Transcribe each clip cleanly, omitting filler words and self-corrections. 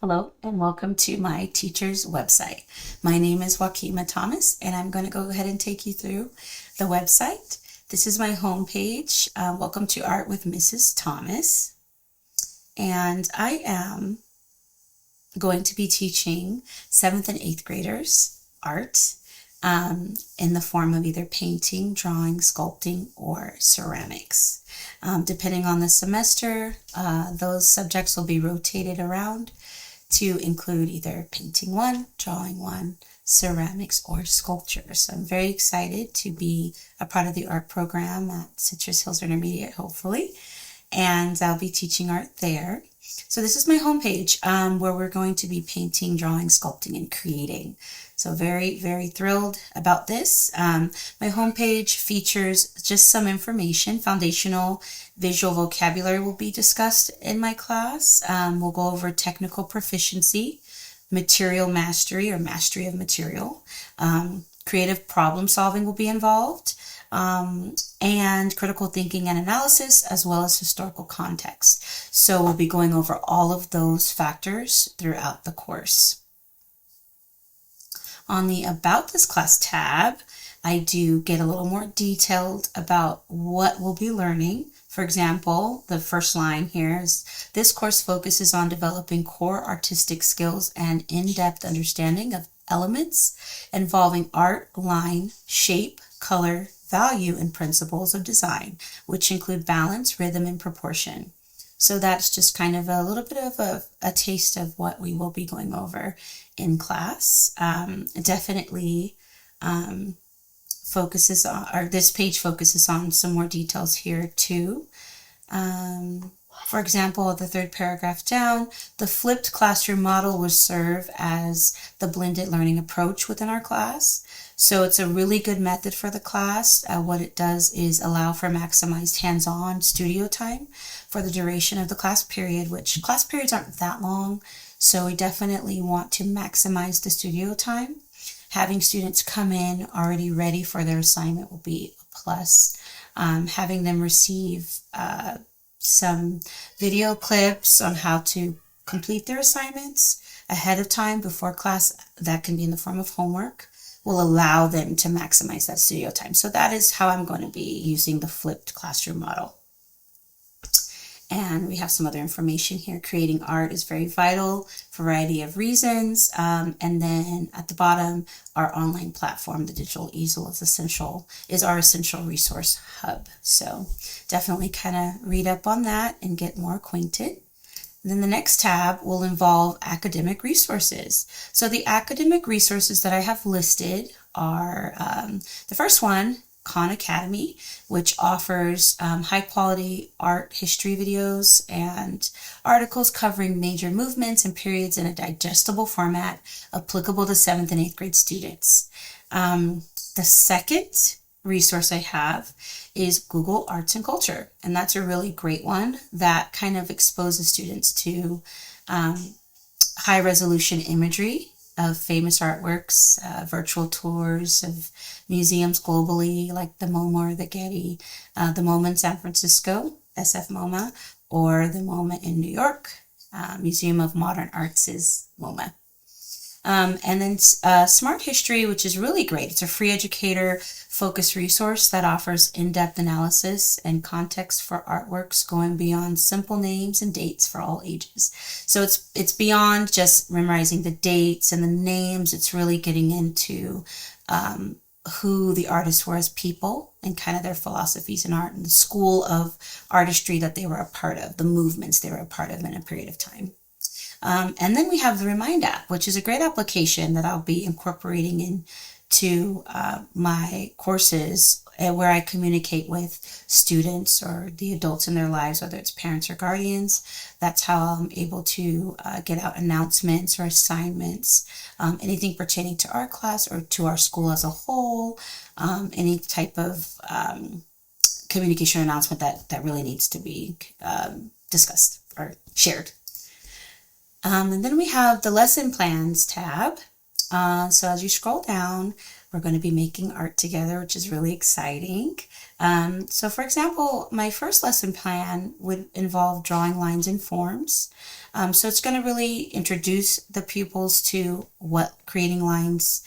Hello and welcome to my teacher's website. My name is Joaquima Thomas and I'm going to go ahead and take you through the website. This is my homepage. Welcome to Art with Mrs. Thomas. And I am going to be teaching 7th and 8th graders art in the form of either painting, drawing, sculpting, or ceramics. Depending on the semester, those subjects will be rotated around to include either painting one, drawing one, ceramics, or sculpture. So I'm very excited to be a part of the art program at Citrus Hills Intermediate, hopefully, and I'll be teaching art there. So this is my homepage where we're going to be painting, drawing, sculpting, and creating. So very, very thrilled about this. My homepage features just some information. Foundational visual vocabulary will be discussed in my class. We'll go over technical proficiency, material mastery or mastery of material. Creative problem solving will be involved. And critical thinking and analysis, as well as historical context. So we'll be going over all of those factors throughout the course. On the About This Class tab, I do get a little more detailed about what we'll be learning. For example, the first line here is, this course focuses on developing core artistic skills and in-depth understanding of elements involving art, line, shape, color, value, and principles of design, which include balance, rhythm, and proportion. So that's just kind of a little bit of a taste of what we will be going over in class. Definitely focuses on, or this page focuses on some more details here too. For example, the third paragraph down, the flipped classroom model will serve as the blended learning approach within our class. So it's a really good method for the class. What it does is allow for maximized hands-on studio time for the duration of the class period, which class periods aren't that long. So we definitely want to maximize the studio time. Having students come in already ready for their assignment will be a plus. Having them receive some video clips on how to complete their assignments ahead of time before class, that can be in the form of homework, will allow them to maximize that studio time. So that is how I'm going to be using the flipped classroom model. And we have some other information here. Creating art is very vital, variety of reasons. And then at the bottom, our online platform, the Digital Easel, is our essential resource hub. So definitely kind of read up on that and get more acquainted. And then the next tab will involve academic resources. So the academic resources that I have listed are the first one, Khan Academy, which offers high quality art history videos and articles covering major movements and periods in a digestible format applicable to 7th and 8th grade students. The second resource I have is Google Arts and Culture, and that's a really great one that kind of exposes students to high resolution imagery of famous artworks, virtual tours of museums globally like the MoMA or the Getty, the MoMA in San Francisco, SF MoMA, or the MoMA in New York, Museum of Modern Arts is MoMA. And then Smart History, which is really great. It's a free educator focused resource that offers in-depth analysis and context for artworks going beyond simple names and dates for all ages. So it's beyond just memorizing the dates and the names. It's really getting into who the artists were as people and kind of their philosophies in art and the school of artistry that they were a part of, the movements they were a part of in a period of time. And then we have the Remind app, which is a great application that I'll be incorporating into my courses where I communicate with students or the adults in their lives, whether it's parents or guardians. That's how I'm able to get out announcements or assignments, anything pertaining to our class or to our school as a whole, any type of communication announcement that really needs to be discussed or shared. And then we have the lesson plans tab. So as you scroll down, we're going to be making art together, which is really exciting. So for example, my first lesson plan would involve drawing lines and forms. So it's going to really introduce the pupils to what creating lines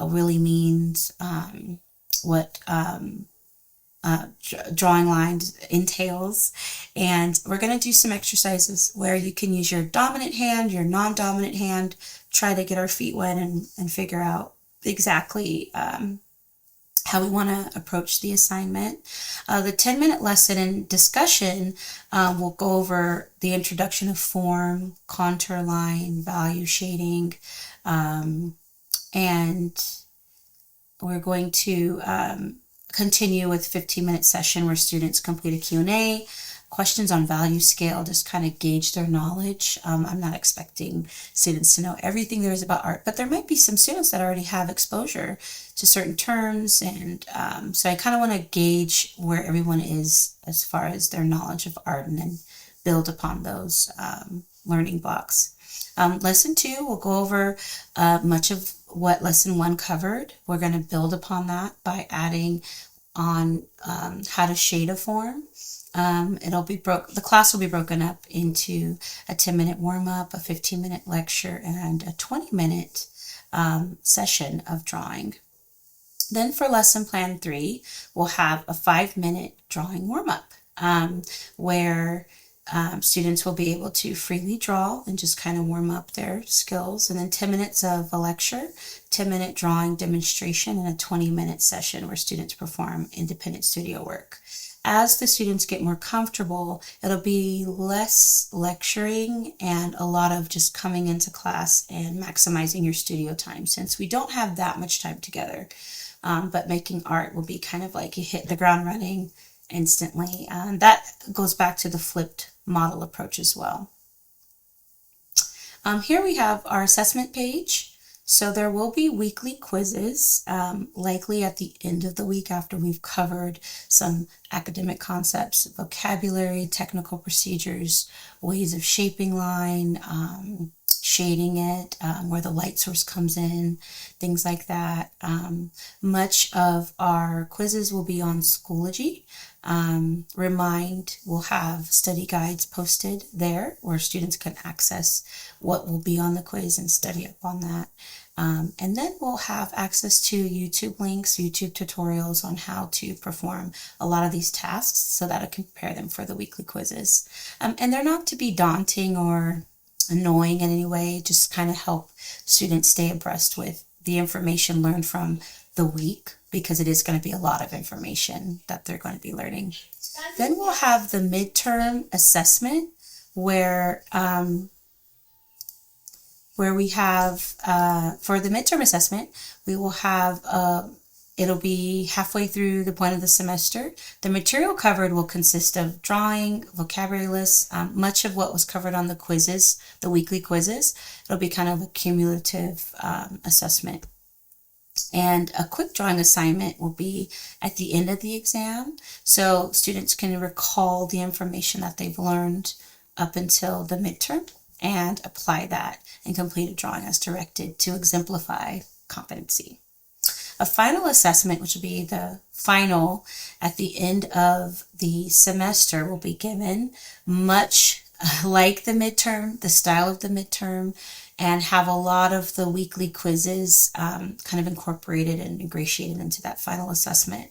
really means, what drawing lines entails. And we're going to do some exercises where you can use your dominant hand, your non-dominant hand, try to get our feet wet and figure out exactly how we want to approach the assignment. The 10-minute lesson and discussion will go over the introduction of form, contour line, value shading, and we're going to continue with 15-minute session where students complete a Q&A, questions on value scale, just kind of gauge their knowledge. I'm not expecting students to know everything there is about art, but there might be some students that already have exposure to certain terms, and so I kind of want to gauge where everyone is as far as their knowledge of art and then build upon those learning blocks. Lesson 2, we'll go over much of what lesson 1 covered. We're going to build upon that by adding on how to shade a form. The class will be broken up into a 10-minute warm-up, a 15-minute lecture, and a 20-minute session of drawing. Then for lesson plan 3, we'll have a 5-minute drawing warm-up where students will be able to freely draw and just kind of warm up their skills. And then 10 minutes of a lecture, 10-minute drawing demonstration, and a 20-minute session where students perform independent studio work. As the students get more comfortable, it'll be less lecturing and a lot of just coming into class and maximizing your studio time, since we don't have that much time together. But making art will be kind of like you hit the ground running instantly. That goes back to the flipped model approach as well. Here we have our assessment page. So there will be weekly quizzes, likely at the end of the week after we've covered some academic concepts, vocabulary, technical procedures, ways of shaping line, shading it, where the light source comes in, things like that. Much of our quizzes will be on Schoology. Remind will have study guides posted there where students can access what will be on the quiz and study up on that. And then we'll have access to YouTube links, YouTube tutorials on how to perform a lot of these tasks so that I can prepare them for the weekly quizzes. And they're not to be daunting or annoying in any way, just kind of help students stay abreast with the information learned from the week, because it is going to be a lot of information that they're going to be learning. Then we'll have the midterm assessment where we have, for the midterm assessment, we will have, it'll be halfway through the point of the semester. The material covered will consist of drawing, vocabulary lists, much of what was covered on the quizzes, the weekly quizzes. It'll be kind of a cumulative assessment. And a quick drawing assignment will be at the end of the exam, so students can recall the information that they've learned up until the midterm and apply that and complete a drawing as directed to exemplify competency. A final assessment, which will be the final at the end of the semester, will be given, much like the midterm, the style of the midterm, and have a lot of the weekly quizzes kind of incorporated and ingratiated into that final assessment.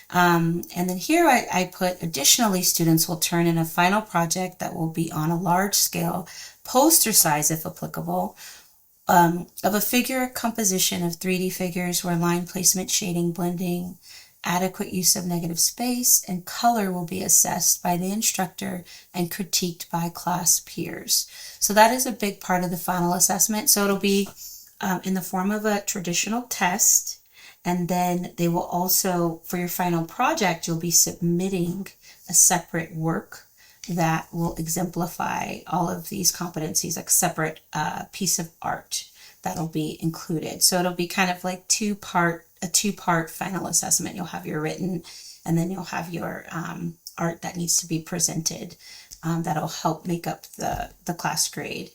And then here I put additionally students will turn in a final project that will be on a large scale, poster size if applicable, of a figure composition of 3D figures where line placement, shading, blending, adequate use of negative space, and color will be assessed by the instructor and critiqued by class peers. So that is a big part of the final assessment. So it'll be in the form of a traditional test, and then they will also, for your final project, you'll be submitting a separate work that will exemplify all of these competencies, like separate piece of art that'll be included. So it'll be kind of like a two-part final assessment. You'll have your written, and then you'll have your art that needs to be presented that'll help make up the class grade.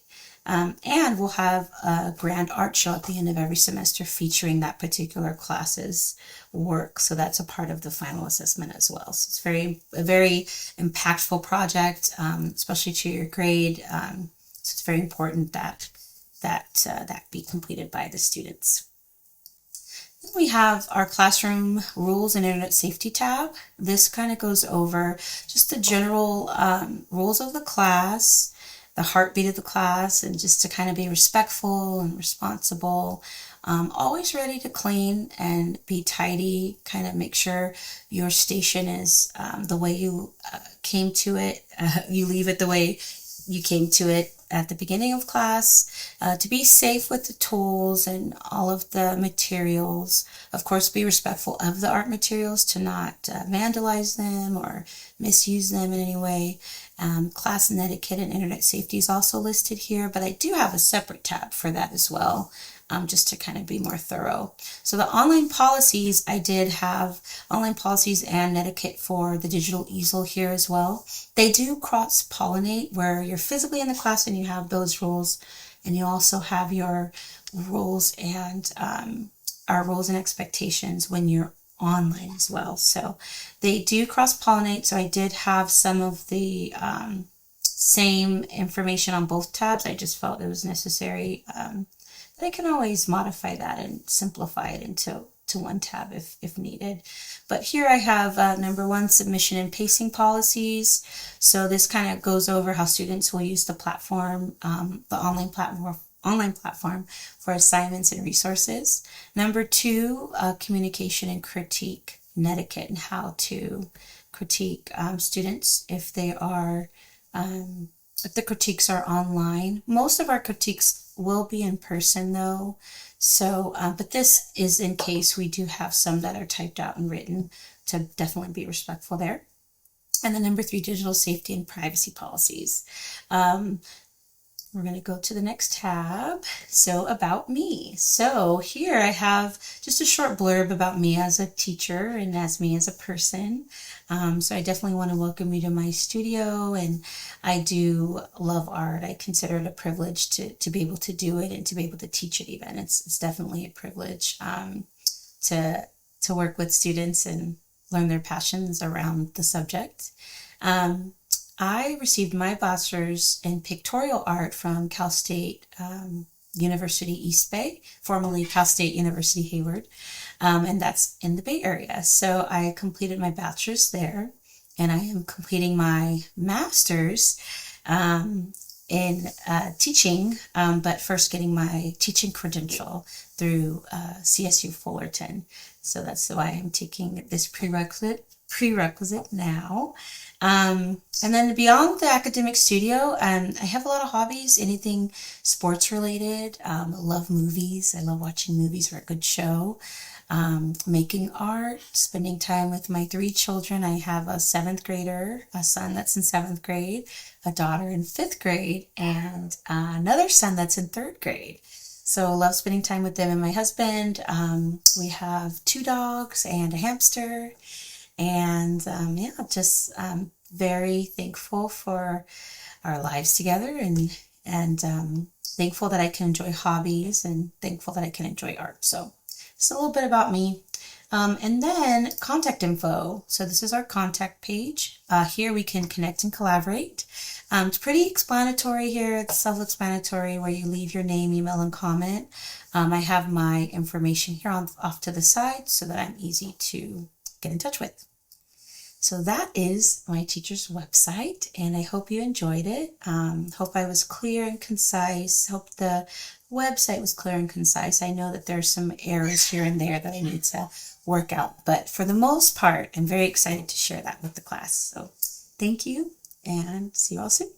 And we'll have a grand art show at the end of every semester featuring that particular class's work. So that's a part of the final assessment as well. So it's a very impactful project, especially to your grade. So it's very important that be completed by the students. Then we have our classroom rules and internet safety tab. This kind of goes over just the general rules of the class, the heartbeat of the class, and just to kind of be respectful and responsible. Always ready to clean and be tidy, kind of make sure your station is the way you came to it. You leave it the way you came to it at the beginning of class, to be safe with the tools and all of the materials. Of course, be respectful of the art materials, to not vandalize them or misuse them in any way. Class etiquette and internet safety is also listed here, but I do have a separate tab for that as well, just to kind of be more thorough. So the online policies, I did have online policies and etiquette for the digital easel here as well. They do cross-pollinate, where you're physically in the class and you have those rules, and you also have your rules and our rules and expectations when you're online as well. So they do cross-pollinate. So I did have some of the same information on both tabs. I just felt it was necessary. But I can always modify that and simplify it into one tab if needed. But here I have number 1, submission and pacing policies. So this kind of goes over how students will use the platform, the online platform for assignments and resources. Number 2, communication and critique and etiquette, and how to critique students if they are if the critiques are online. Most of our critiques will be in person though. So, but this is in case we do have some that are typed out and written, to definitely be respectful there. And then number 3, digital safety and privacy policies. We're going to go to the next tab. So about me. So here I have just a short blurb about me as a teacher and as me as a person. So I definitely want to welcome you to my studio, and I do love art. I consider it a privilege to be able to do it and to be able to teach it even. It's definitely a privilege to work with students and learn their passions around the subject. I received my bachelor's in pictorial art from Cal State University East Bay, formerly Cal State University Hayward, and that's in the Bay Area. So I completed my bachelor's there, and I am completing my master's in teaching, but first getting my teaching credential through CSU Fullerton. So that's why I'm taking this prerequisite now. And then beyond the academic studio, I have a lot of hobbies, anything sports related. I love movies. I love watching movies for a good show. Making art, spending time with my 3 children. I have a 7th grader, a son that's in 7th grade, a daughter in 5th grade, and another son that's in 3rd grade. So love spending time with them and my husband. We have 2 dogs and a hamster. And just very thankful for our lives together, and thankful that I can enjoy hobbies, and thankful that I can enjoy art. So just a little bit about me. And then contact info. So this is our contact page. Here we can connect and collaborate. It's pretty explanatory here. It's self-explanatory, where you leave your name, email, and comment. I have my information here off to the side so that I'm easy to get in touch with. So that is my teacher's website, and I hope you enjoyed it. Hope I was clear and concise. Hope the website was clear and concise. I know that there's some errors here and there that I need to work out, but for the most part, I'm very excited to share that with the class. So thank you, and see you all soon.